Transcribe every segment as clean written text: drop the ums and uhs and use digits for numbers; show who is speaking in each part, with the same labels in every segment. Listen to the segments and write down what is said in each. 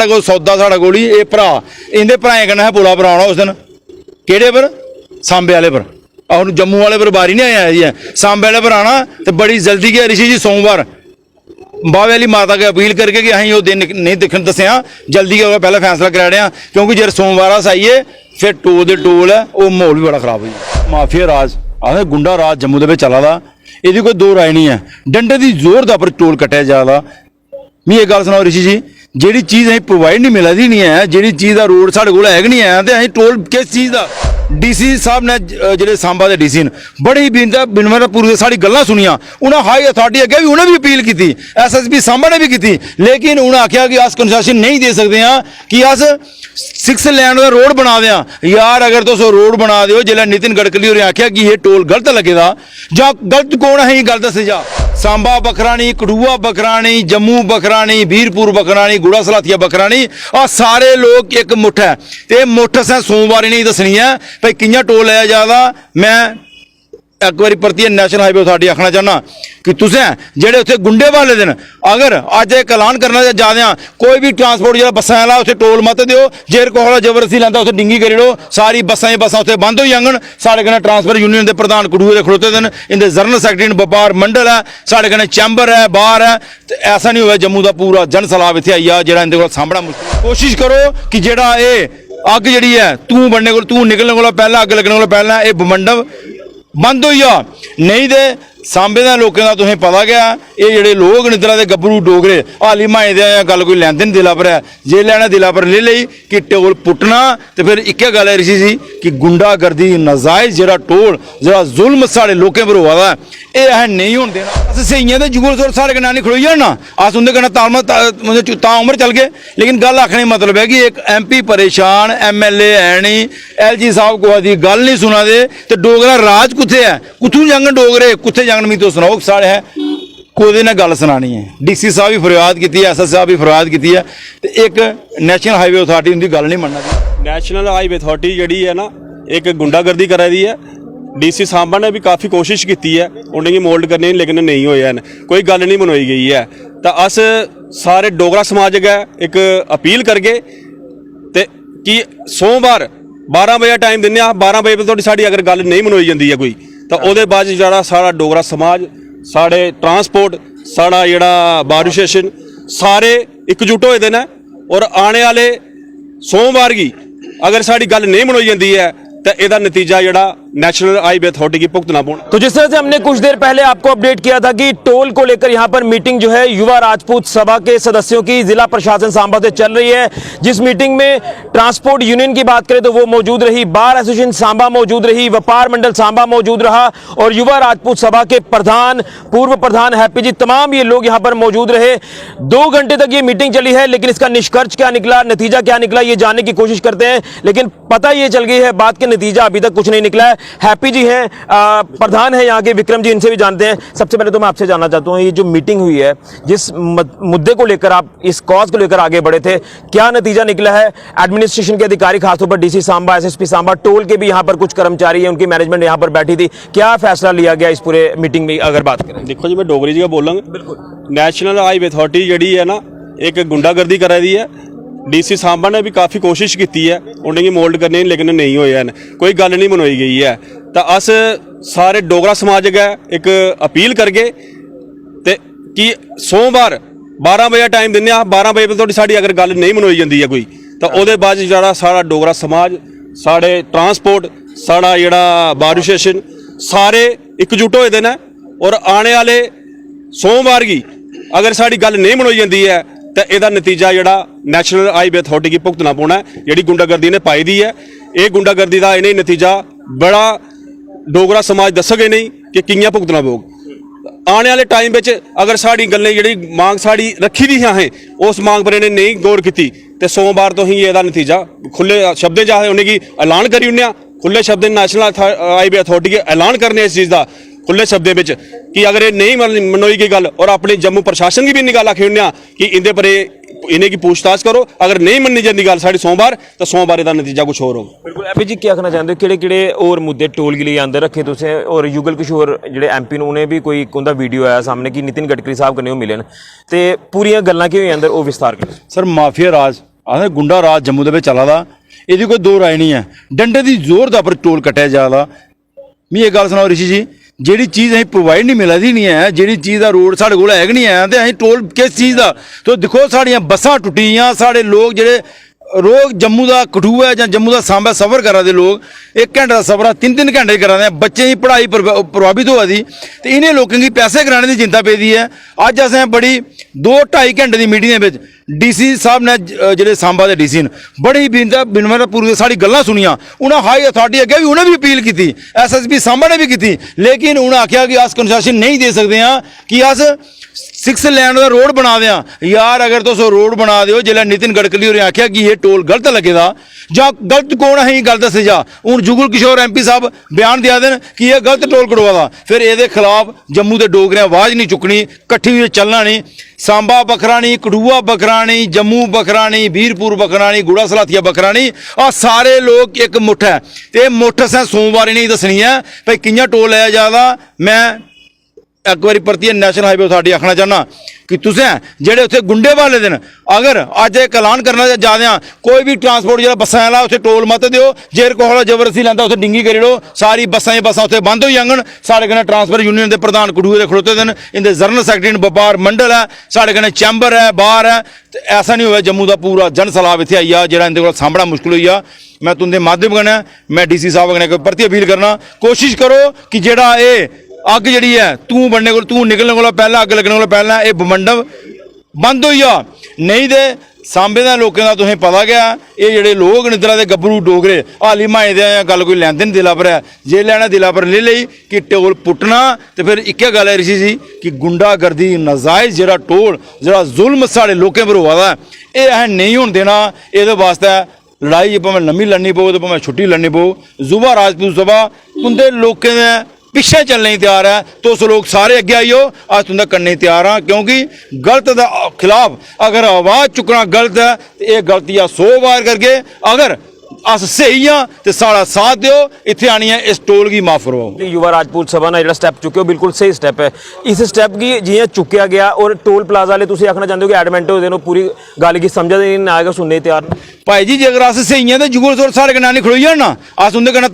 Speaker 1: कोल सौदा साढ़े कोल ही ये भरा इंदे भराएं कन्नै पुला भराना उस दिन केड़े पर सांबे वाले पर और जम्मू वाले पर बारी नहीं आई है सांबे वाले पर आना तो बड़ी जल्दी गया ऋषि जी सोमवार बावे वाली माता के अपील करके कि अं वो दिन नहीं दिखन दसिया जल्दी गया पहले फैसला करा रहे क्योंकि जो सोमवार अस आइए फिर टोल दे टोल है वो माहौल भी बड़ा खराब हो माफिया राज आखिर गुंडा राज जम्मू के चला दा ये कोई दो राय नहीं है डंडे की जोर का पर टोल कट्टिया जा मैं एक गल सुनाओ ऋषि जी जी चीज़ अं प्रोवाइड नहीं मिलती नहीं है जी चीज़ का रोड साढ़े को है नहीं है तो अं टोल किस चीज़ का DC साहब ने जो सांबा के DC ने बड़ी बिनवरपुर सारी गल्लां सुनिया उन्हें हाई अथॉरिटी अगे भी उन्हें भी अपील की SSP सांबा ने भी की लेकिन उन्हें आख्या कि अस कंसेशन नहीं दे सकते हैं कि अस 6 लेन का रोड बना दें यार अगर तुम रोड बना दो जिला नितिन गडकरी होरें आख्या कि ये टोल गलत लगेगा जां गलत कौन है गल दस जा सांबा बखरा नहीं कठुआ बखरा नहीं जम्मू बखरा नहीं वीरपुर बखरा नहीं गुड़ा सलाथिया बखरा नहीं और सारे लोग एक मुठ है तो मुठ असें सोमवार नहीं दसनी है भाई कियां टोल लिया जाता मैं एक बार परतिए नैशनल हाईवे अथॉरिटी आखना चाहना कि तुसें जेडे उत्थे गुंडे वाले दिन अगर अज एक ऐलान करना चाहते हैं कोई भी ट्रांसपोर्ट जो बसा वाला उत्थे टोल मत दो जेर कोला जबरदस्ती लैंदा उत्थे डिंगी करी लो सारी बसां उत्थे बंद हो जांगन साढ़े कन्नै ट्रांसपोर्ट यूनियन के प्रधान कठुए दे खड़ोते दिन इंदे जनरल सैकटरी व्यापार मंडल है साढ़े कन्नै चैंबर है बार है तो ऐसा नहीं होया जम्मू का पूरा जन सैलाब इत्थे आई जा जेड़ा इंदे कोल सामना मुश्किल कोशिश करो कि जेड़ा ये अग जी है तू बनने को तू निकलने को पहला अग लगने को पहला ये बमंडल बंद हो जा नहीं तो सांबे के लोगों का तुम्हें पता गया ये जोड़े लोग निद्रा के गभरू डोगरे हाली माए दे गल कोई लैंदे नहीं दिला पर है जे लैना दिला पर ले ली कि टोल पुटना तो फिर एक गल है ऋषि जी कि गुंडागर्दी नाजायज जो टोल जो जुल्म साढ़े लोगों पर हुआ है ये अह नहीं होने देना अस सही तो जुगल जोर साढ़े कन्नै नहीं खड़ोई जाना अस उनके कन्नै तालमत उम्र चल गए लेकिन गल आखने मतलब है कि एक MP परेशान MLA है नहीं LG साहब को दी गल नहीं सुना दे तो डोगरा राज कुत्थे है कुत्थों जांगन डोगरे कुत्थे जांगन मी तो सुनाओ साढ़े है कोई ने गल सुनानी है DC साहब भी फरियाद की है SS साहब भी फरियाद की है तो एक नैशनल हाईवे अथॉरिटी उनकी गल नहीं मनना
Speaker 2: नैशनल हाईवे अथॉरिटी जी है ना एक गुंडागर्दी करा दी है DC सांबा ने भी काफ़ी कोशिश की है उन्हें मोल्ड करने लेकिन नहीं होया कोई गल नहीं मनवाई गई है तो अस सारे डोगरा समाज अगे एक अपील करगे ते कि सोमवार 12 बजे टाइम दिने 12 बजे तो साड़ी अगर गल नहीं मनवाई जाती है कोई तो वो बाद जो सारा डोगरा समाज साढ़े ट्रांसपोर्ट साड़ा जोड़ा बार एसोसिएशन सारे एकजुट होए दे और आने वाले सोमवार की अगर साड़ी गल नहीं मनवाई जाती है तो यदा नतीजा जोड़ा नेशनल हाईवे अथॉरिटी की भुगतना पड़ना।
Speaker 3: तो जिस तरह से हमने कुछ देर पहले आपको अपडेट किया था कि टोल को लेकर यहां पर मीटिंग जो है युवा राजपूत सभा के सदस्यों की जिला प्रशासन सांबा से चल रही है जिस मीटिंग में ट्रांसपोर्ट यूनियन की बात करें तो वो मौजूद रही बार एसोसिएशन सांबा मौजूद रही व्यापार मंडल सांबा मौजूद रहा और युवा राजपूत सभा के प्रधान पूर्व प्रधान हैप्पी जी तमाम ये लोग यहां पर मौजूद रहे 2 घंटे तक ये मीटिंग चली है लेकिन इसका निष्कर्ष क्या निकला नतीजा क्या निकला ये जानने की कोशिश करते हैं लेकिन पता ये चल गई है बात के नतीजा अभी तक कुछ नहीं निकला है। हैप्पी जी हैं प्रधान है यहाँ के विक्रम जी इनसे भी जानते हैं। सबसे पहले तो मैं आपसे जानना चाहता हूँ ये जो मीटिंग हुई है जिस मुद्दे को लेकर आप इस कॉज को लेकर आगे बढ़े थे क्या नतीजा निकला है। एडमिनिस्ट्रेशन के अधिकारी खासतौर पर DC Samba SSP Samba toll के भी यहाँ पर कुछ कर्मचारी हैं उनकी मैनेजमेंट यहाँ पर बैठी थी क्या फैसला लिया गया इस पूरे मीटिंग में अगर बात करें।
Speaker 2: देखो जी मैं डोगरी जी का बोलांगा बिल्कुल नैशनल हाईवे अथॉरिटी जी है ना एक गुंडागर्दी करा दी है DC सांबा ने भी काफ़ी कोशिश की है उन्हें मोल्ड करने लेकिन नहीं होया कोई गल नहीं मनवाई गई है तो अस सारे डोगरा समाज अगे एक अपील करगे ते कि सोमवार 12 बजे टाइम दिने 12 बजे तो साड़ी अगर गल नहीं मनवाई जाती है कोई तो वो बाद जो सारा डोगरा समाज साढ़े ट्रांसपोर्ट साड़ा जोड़ा बार एसोसिएशन सारे एकजुट होए दे और आने वाले सोमवार की अगर साड़ी गल नहीं मनवाई जाती है तो यदा नतीजा जोड़ा नैशनल हाईवे अथॉरिटी की भुगतना पौना है जी गुंडागर्दी ने पाई दी है ये गुंडागर्दी का इन्हें नतीजा बड़ा डोगरा समाज दसगे नहीं कि कियां भुगतना पौग आने वाले टाइम में अगर साड़ी गल्लें जी मांग साड़ी रखी दी असें उस मांग पर इन्हें नहीं गौर की तो सोमवार तो ही यदा नतीजा खुले शब्दें च असें उन्हेंगी ऐलान करी ओड़ने खुले शब्द नैशनल हाईवे अथॉरिटी के ऐलान करने इस चीज़ का खुले शब्दों में कि अगर ये नहीं मनोई गई गल और अपने जम्मू प्रशासन की भी इन्नी गल आखी उन्हें कि इंदे पर इन्हें की पूछताछ करो अगर नहीं मननी जाती गल साड़ी सोमवार तो सोमवार का नतीजा कुछ और हो।
Speaker 3: बिल्कुल हैप्पी जी क्या आखना चाहते हो केड़े और मुद्दे टोल के लिए अंदर रखे तुसें और युगल किशोर जो MP उन्हें भी कोई उनका वीडियो आया सामने कि नितिन गडकरी साहब कन्नै मिले ते पूरियां गल्लां केह् होई अंदर वो विस्तार करो।
Speaker 1: सर माफिया राज ਆਹ ਗੁੰਡਾ ਰਾਜ ਜੰਮੂ ਦੇ ਵਿੱਚ ਚੱਲਾ ਦਾ, ਇਹਦੀ ਕੋਈ ਦੋ ਰਾਏ ਨਹੀਂ ਹੈ। ਡੰਡੇ ਦੀ ਜ਼ੋਰ ਦਾ ਪਰ ਟੋਲ ਕੱਟਿਆ ਜਾਂਦਾ। ਮੈਂ ਇਹ ਗੱਲ ਸੁਣਾਓ ਰਿਸ਼ੀ ਜੀ, ਜਿਹੜੀ ਚੀਜ਼ ਅਸੀਂ ਪ੍ਰੋਵਾਈਡ ਨਹੀਂ ਮਿਲਦੀ ਨਹੀਂ ਹੈ, ਜਿਹੜੀ ਚੀਜ਼ ਦਾ ਰੋਡ ਸਾਡੇ ਕੋਲ ਹੈਗ ਨਹੀਂ ਹੈ, ਤੇ ਅਸੀਂ ਟੋਲ ਕਿਸ ਚੀਜ਼ ਦਾ? ਤੋ ਦੇਖੋ ਸਾਡੀਆਂ ਬੱਸਾਂ ਟੁੱਟੀਆਂ, ਸਾਡੇ ਲੋਕ ਜਿਹੜੇ ਰੋਜ਼ ਜੰਮੂ ਦਾ ਕਠੂਆ ਜਾਂ ਜੰਮੂ ਦਾ ਸਾਂਬਾ ਸਫ਼ਰ ਕਰਾ ਦੇ ਲੋਕ 1 ਘੰਟੇ ਦਾ ਸਫ਼ਰ 3-3 ਘੰਟੇ ਕਰਾਦੇ ਆ। ਬੱਚੇ ਦੀ ਪੜ੍ਹਾਈ ਪ੍ਰਭਾवित ਹੋਆ ਦੀ, ਤੇ ਇਹਨੇ ਲੋਕਾਂ ਦੀ ਪੈਸੇ ਕਰਾਣੇ ਦੀ ਚਿੰਤਾ ਪੈਦੀ ਹੈ। ਅੱਜ ਅਸੀਂ ਬੜੀ 2-2.5 ਘੰਟੇ ਦੀ ਮੀਟਿੰਗ ਦੇ ਵਿੱਚ ਡੀਸੀ ਸਾਹਿਬ ਨੇ ਜਿਹੜੇ ਸਾਂਬਾ ਦੇ ਡੀਸੀ ਨੇ ਬੜੀ ਬਿਨਵਰ ਪੂਰੀ ਸਾਡੀ ਗੱਲਾਂ ਸੁਣੀਆਂ। ਉਹਨਾਂ ਹਾਈ ਅਥਾਰਟੀ ਅੱਗੇ ਵੀ ਉਹਨੇ ਵੀ ਅਪੀਲ ਕੀਤੀ, ਐਸਐਸਪੀ ਸਾਂਬਾ ਨੇ ਵੀ ਕੀਤੀ, ਲੇਕਿਨ ਉਹਨਾਂ ਆਖਿਆ ਕਿ ਅਸ ਕੰਸੈਸ਼ਨ ਨਹੀਂ ਦੇ ਸਕਦੇ ਹਾਂ ਕਿ ਅਸ 6 ਲੇਨ ਦਾ रोड बना दें यार। अगर तुस रोड बना दो, जिला नितिन गडकरी होरें आख्या कि ये टोल गलत लगेगा जां गलत कौन है गल दस्सी जा। हुण जुगल किशोर MP साहब बयान दिया देन कि ये गलत टोल कटवादा, फिर ये खिलाफ जम्मू के डोगरे आवाज़ नहीं चुकनी, कट्ठी हुई चलना नहीं। सांबा बखरा नहीं, कठुआ बखरा नहीं, जम्मू बखरा नहीं, वीरपुर बखरा नहीं, गुड़ा सलाथिया बखरा नहीं, आ सारे लोग एक मुठ है। तो मुठ असें सोमवार नहीं दसनी है भाई कि'यां टोल लिया जादा। मैं एक बार परतियै नैशनल हाईवे अथॉरिटी आखना चाहना कि तुसें जेह्ड़े उत्थे गुंडे वाले दिन अगर अज एक ऐलान करना चाहते हैं कोई भी ट्रांसपोर्ट जो बसा आला उत्थे टोल मत दिओ, जेर कोला जबरदस्ती लैंदा उत्थे डिंगी करी लो, सारी बसां उत्थे बंद हो जाङन। साढ़े कन्नै ट्रांसपोर्ट यूनियन के प्रधान कठुए दे खड़ोते दिन, इंदे जनरल सैकटरी बपार मंडल है, साढ़े कन्नै चैंबर है, बार है। ते ऐसा नहीं होया जम्मू का पूरा जन सैलाब इत्थे आई जा जेह्ड़ा इंदे कोल सामना मुश्किल होई जा। मैं तुंदे माध्यम कन्नै मैं DC साहब कन्नै परतियै अपील करना, कोशिश करो कि जेह्ड़ा एह् अग जी है तू बनने को तू निकलने को पहला अग लगने को पहला ये बमंडल बंद हो जा। नहीं तो सांबे के लोगों का तुम्हें पता गया ये जोड़े लोग निद्रा के गब्बरू डोगरे हाली माए दे गल कोई लैन देन दिला पर है, जे लेना दिला पर ले ली कि टोल पुट्टना। तो फिर एक गल है ऋषि जी कि गुंडागर्दी नाजायज़ जो टोल जो जुल्म साढ़े लोगों पर हुआ है ये असें नहीं होने देना। ये वास्ते लड़ाई भावें लम्मी लड़नी पो तो भावें छुट्टी लड़नी पो। युवा राजपूत सभा तुंदे लोगों ने पिछे चलने तैयार है, तो उस लोग सारे अगे आइयो, अस तुंदा करने तैयार हाँ। क्योंकि गलत के खिलाफ अगर आवाज़ चुकना गलत है तो यह गलतियाँ 100 बार करके अगर अस सही हाँ तो साढ़ा साथ दिओ, इत्थे आनी है इस टोल की माफ़ करवाओ।
Speaker 3: युवा राजपूत सभा ने जो स्टैप चुके हो बिल्कुल सही स्टैप है। इस स्टैप की जियां चुकया गया और टोल प्लाजा वाले तुसीं आखना चाहते हो कि एडमेंट होते हैं पूरी गल की समझा नहीं आएगा, सुनने तैयार नहीं।
Speaker 1: भाई जी जेकर अस सही हैं तो जुगल सोर साढ़े कन्नै नहीं खड़ोई जान ना, अस उंदे कन्नै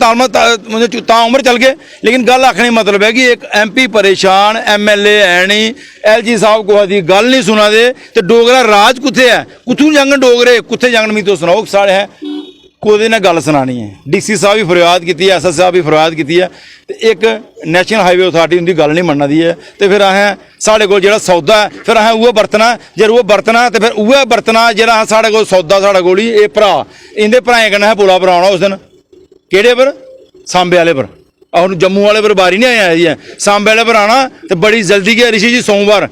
Speaker 1: तां उम्र चल गए। लेकिन गल आखने मतलब है कि एक MP परेशान, MLA है नहीं, LG साहब कुसै दी गल नहीं सुना दे, तो डोगरा राज कुत्थे है? कुत्थों जांगन डोगरे कुत्थे जांगन? मी तो सुनाओ साढ़े है कोदे ने गल सुनानी है। DC साहब भी फरियाद की है, SS साहब भी फरियाद की है, तो एक नैशनल हाईवे अथॉरिटी उनकी गल नहीं मनना दी है। तो फिर असें साढ़े को जो सौदा है फिर असें वो बरतना, जे वो बरतना तो फिर वो बरतना जो साढ़े को सौदा साढ़े को ही ये भरा इंदे भराएं कन्नै असें पुला भराना उस दिन केड़े पर सांबे वाले पर। और जम्मू वाले पर बारी नहीं आई है, सांबे वाले पर आना तो बड़ी जल्दी गया ऋषि जी। सोमवार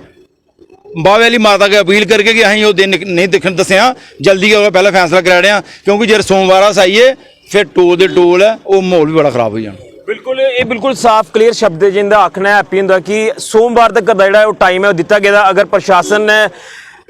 Speaker 1: बावे वाली माता की अपील करके कि अं वो दिन नहीं देखने दसिया, जल्दी गया पहले फैसला करा रहे हैं। क्योंकि जो सोमवार अस आइए फिर टोल दे टोल है वो माहौल भी बड़ा खराब हो जाना।
Speaker 3: बिल्कुल ये बिल्कुल साफ क्लीयर शब्द जिंदा आखना है होंगे कि सोमवार तक का जो टाइम है वो दिता गया। अगर प्रशासन ने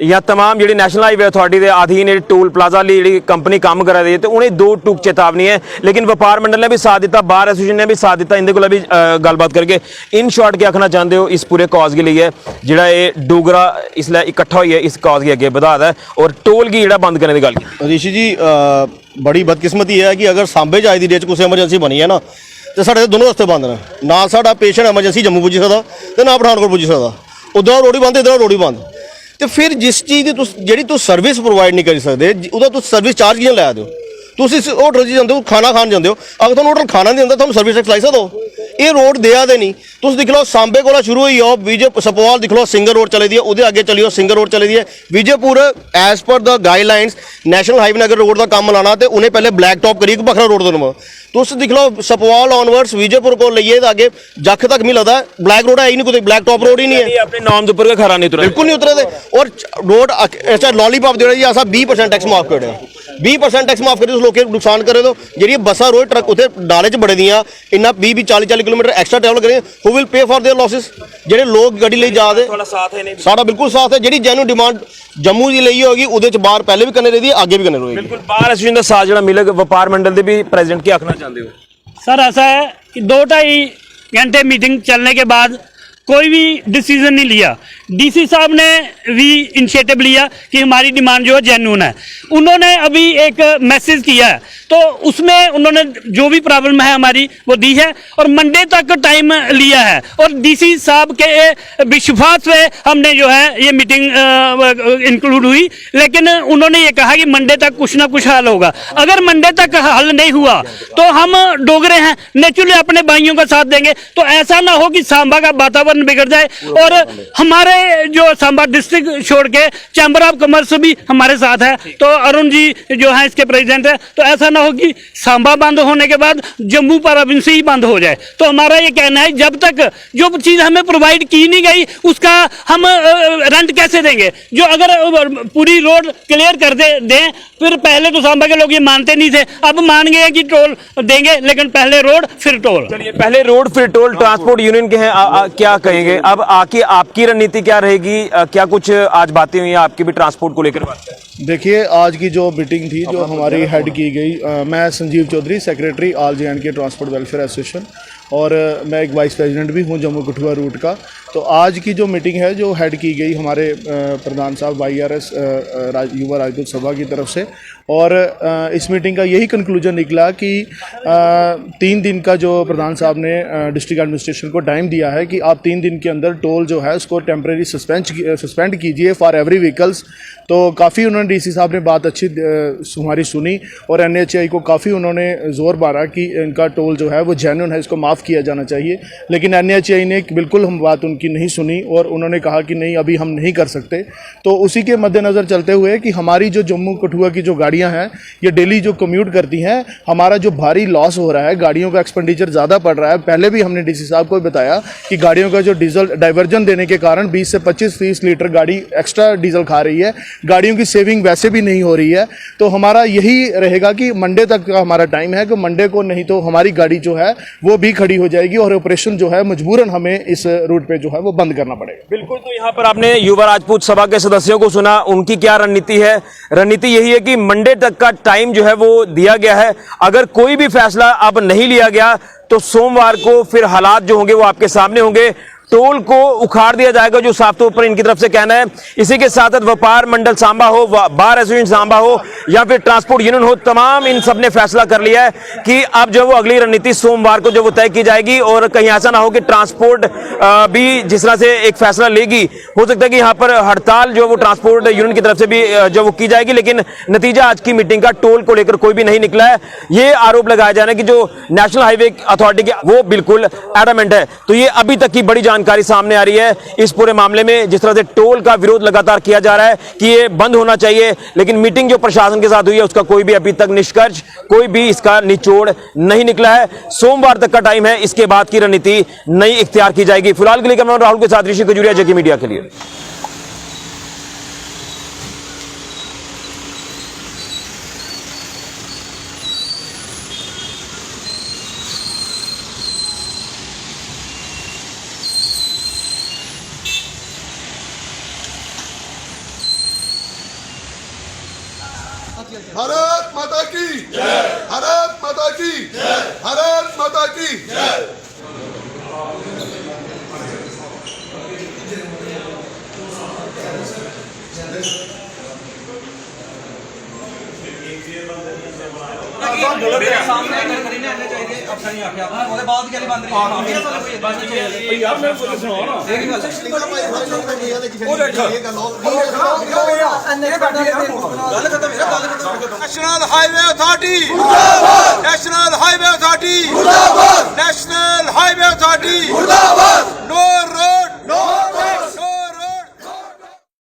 Speaker 3: या तमाम जी नैशनल हाईवे अथॉरिटी के अधीन टोल प्लाजा जी कंपनी काम करा रही है तो उन्हें 2 टूक चेतावनी है। लेकिन व्यापार मंडल ने भी साथ दिता, बार एसोसीएशन ने भी साथ दिता। इनके को भी गलबात करके इन शॉर्ट क्या आखना चाहते हो इस पूरे कॉज के लिए जोड़ा ये डोगरा इसलिए इकट्ठा हुई है इस कॉज के अगे बढ़ा है और टोल की जोड़ा बंद करने की गल की।
Speaker 4: ऋषि जी बड़ी बदकिस्मती है कि अगर सांबे च अज की डेट कुछ एमरजेंसी बनी है ना तो साढ़े दोनों रस्ते बंद ने, ना साढ़ा पेशेंट एमरजेंसी जम्मू पुजी सकता तो ना पठानकोट पुजी सकता। उधर रोड ही बंद, इधर रोड ही बंद। तो फिर जिस चीज़ की जी सर्विस प्रोवाइड नहीं कर सकते ਉਹਦਾ सर्विस चार्ज कि'यां लै दो? तुम इस होटल च जाते हो खाना खान जाते हो, अगर तुम होटल खाना नहीं दिंदा तुम सर्विस टैक्स लाई सकते हो? ये रोड देआ दे नहीं। तुम दिक्ख लो सांबे कोला शुरू होई आओ विजय सपोवाल दिक्ख लो सिंगल रोड चली दी है, उहदे अगे चली जाओ सिंगल रोड चली दी है। Vijaypur as per the guidelines national highway नगर रोड का काम लाना तो उन्हें पहले ब्लैक टॉप करिए कि बखरा रोड दोनों। तुम दिक्ख लो सपोवाल ऑनवर्ड्स विजयपुर को लेइए आगे जख तक मिल लगता है ब्लैक रोड है ही नहीं, कोई ब्लैक टॉप रोड ही नहीं है।
Speaker 3: अपने नाम के ऊपर खरा नहीं उतरा,
Speaker 4: बिल्कुल नहीं उतरे थे। और रोड ऐसा लॉलीपॉप जो है असा 20% टैक्स माफ कर रहे 20% टैक्स माफ करिए उस लोग नुकसान करे तो जी बसा रोज ट्रक उसे नाले च बड़े दियाँ इन्ना 20-40 किलोमीटर एक्स्ट्रा ट्रैवल करें who will pay for their losses. जेडे लोग गड्डी ले जा रहे साड़ा बिल्कुल साथ है, जी जेन्युइन डिमांड जम्मू की ਲਈ होगी ਉਹਦੇ ਚ ਬਾਹਰ ਪਹਿਲੇ ਵੀ ਕਰਨੇ ਰਹੀ है आगे भी करने रहेगी।
Speaker 3: बिल्कुल बार एसोसिएशन का साथ जो मिलेगा व्यापार मंडल के भी प्रेसिडेंट क्या आखना चाहते हो?
Speaker 5: सर ऐसा है कि 2-2.5 घंटे मीटिंग चलने के बाद कोई भी डिसीजन नहीं लिया। डीसी साहब ने भी इनिशिएटिव लिया कि हमारी डिमांड जो है जेन्युइन है। उन्होंने अभी एक मैसेज किया है, तो उसमें उन्होंने जो भी प्रॉब्लम है हमारी वो दी है और मंडे तक टाइम लिया है और डीसी साहब के विश्वास पे हमने जो है ये मीटिंग इंक्लूड हुई, लेकिन उन्होंने ये कहा कि मंडे तक कुछ ना कुछ हल होगा। अगर मंडे तक हल नहीं हुआ तो हम डोगरे हैं, नेचुरली अपने भाइयों का साथ देंगे। तो ऐसा ना हो कि सांबा का वातावरण बिगड़ जाए और हमारे जो सांबा डिस्ट्रिक्ट छोड़ के चैम्बर ऑफ कॉमर्स भी हमारे साथ है, तो अरुण जी जो है इसके प्रेसिडेंट है, तो ऐसा ना हो कि सांबा बंद होने के बाद जम्मू प्रोविंस ही बंद हो जाए। तो हमारा ये कहना है जब तक जो चीज हमें प्रोवाइड की नहीं गई उसका हम रेंट कैसे देंगे? जो अगर पूरी रोड क्लियर कर दें, फिर पहले तो सांबा के लोग ये मानते नहीं थे, अब मान गए कि टोल देंगे, लेकिन पहले रोड फिर टोल।
Speaker 3: चलिए, पहले रोड फिर टोल, ट्रांसपोर्ट यूनियन के हैं, क्या कहेंगे अब आके? आपकी रणनीति क्या रहेगी? क्या कुछ आज बातें हुई हैं आपकी भी ट्रांसपोर्ट को लेकर?
Speaker 6: देखिए, आज की जो मीटिंग थी जो हमारी हेड की गई, मैं Sanjeev Chaudhary, secretary all JNK transport welfare association, और मैं एक वाइस प्रेसिडेंट भी हूँ जम्मू कठुआ रूट का। तो आज की जो मीटिंग है जो हेड की गई हमारे प्रधान साहब YRS युवा राजपूत सभा की तरफ से, और इस मीटिंग का यही कंक्लूजन निकला कि 3 दिन का जो प्रधान साहब ने डिस्ट्रिक्ट एडमिनिस्ट्रेशन को टाइम दिया है कि आप 3 दिन के अंदर टोल जो है उसको टेम्परेरी सस्पेंड कीजिए फॉर एवरी व्हीकल्स। तो काफ़ी उन्होंने डीसी साहब ने बात अच्छी हमारी सुनी और NHAI को काफ़ी उन्होंने जोर मारा कि इनका टोल जो है वो जेन्युइन है, इसको माफ़ किया जाना चाहिए। लेकिन NHAI ने बिल्कुल हम बात उनकी नहीं सुनी और उन्होंने कहा कि नहीं, अभी हम नहीं कर सकते। तो उसी के मद्देनज़र चलते हुए कि हमारी जो जम्मू कठुआ की जो गाड़ियाँ हैं ये डेली जो कम्यूट करती हैं, हमारा जो भारी लॉस हो रहा है, गाड़ियों का एक्सपेंडिचर ज़्यादा पड़ रहा है। पहले भी हमने डीसी साहब को बताया कि गाड़ियों का जो डीजल डाइवर्जन देने के कारण 20 से 25-30 लीटर गाड़ी एक्स्ट्रा डीजल खा रही है, गाड़ियों की सेविंग वैसे भी नहीं हो रही है। तो हमारा यही रहेगा कि मंडे तक का हमारा टाइम है कि मंडे को नहीं तो हमारी गाड़ी जो है वो भी खड़ी हो जाएगी और ऑपरेशन जो है मजबूरन हमें इस रूट पे जो है वो बंद करना पड़ेगा।
Speaker 3: बिल्कुल। तो यहाँ पर आपने युवा राजपूत सभा के सदस्यों को सुना, उनकी क्या रणनीति है? रणनीति यही है कि मंडे तक का टाइम जो है वो दिया गया है। अगर कोई भी फैसला अब नहीं लिया गया तो सोमवार को फिर हालात जो होंगे वो आपके सामने होंगे। टोल को उखाड़ दिया जाएगा, जो साफ तौर पर इनकी तरफ से कहना है। इसी के साथ व्यापार मंडल सांबा हो, बार एसोसिएशन सांबा हो या फिर ट्रांसपोर्ट यूनियन हो, तमाम इन सब ने फैसला कर लिया है कि अब जो वो अगली रणनीति सोमवार को जो वो तय की जाएगी। और कहीं ऐसा ना हो कि ट्रांसपोर्ट भी जिस तरह से एक फैसला लेगी, हो सकता है कि यहाँ पर हड़ताल जो वो ट्रांसपोर्ट यूनियन की तरफ से भी जो वो की जाएगी। लेकिन नतीजा आज की मीटिंग का टोल को लेकर कोई भी नहीं निकला है। ये आरोप लगाया जा रहा है कि जो नेशनल हाईवे अथॉरिटी के वो बिल्कुल एडमेंट है। तो ये अभी तक की बड़ी जानकारी सामने आ रही है इस पूरे मामले में। जिस तरह से टोल का विरोध लगातार किया जा रहा है कि ये बंद होना चाहिए, लेकिन मीटिंग जो प्रशासन के साथ हुई है उसका कोई भी अभी तक निष्कर्ष, कोई भी इसका निचोड़ नहीं निकला है। सोमवार तक का टाइम है, इसके बाद की रणनीति नई इख्तियार की जाएगी। फिलहाल के लिए कैमरा राहुल के साथ ऋषि खजूरिया, जेके मीडिया के लिए।
Speaker 7: भारत माता की जय, भारत माता की जय, भारत माता की जय।
Speaker 8: मेरे सामने अगर करीने आने चाहिए अब नहीं आके आपने ਉਹਦੇ ਬਾਅਦ ਕੀ ਬੰਦ ਰਹੀ ਹੈ यार मेरे को सुनो ना
Speaker 7: नेशनल हाईवे अथॉरिटी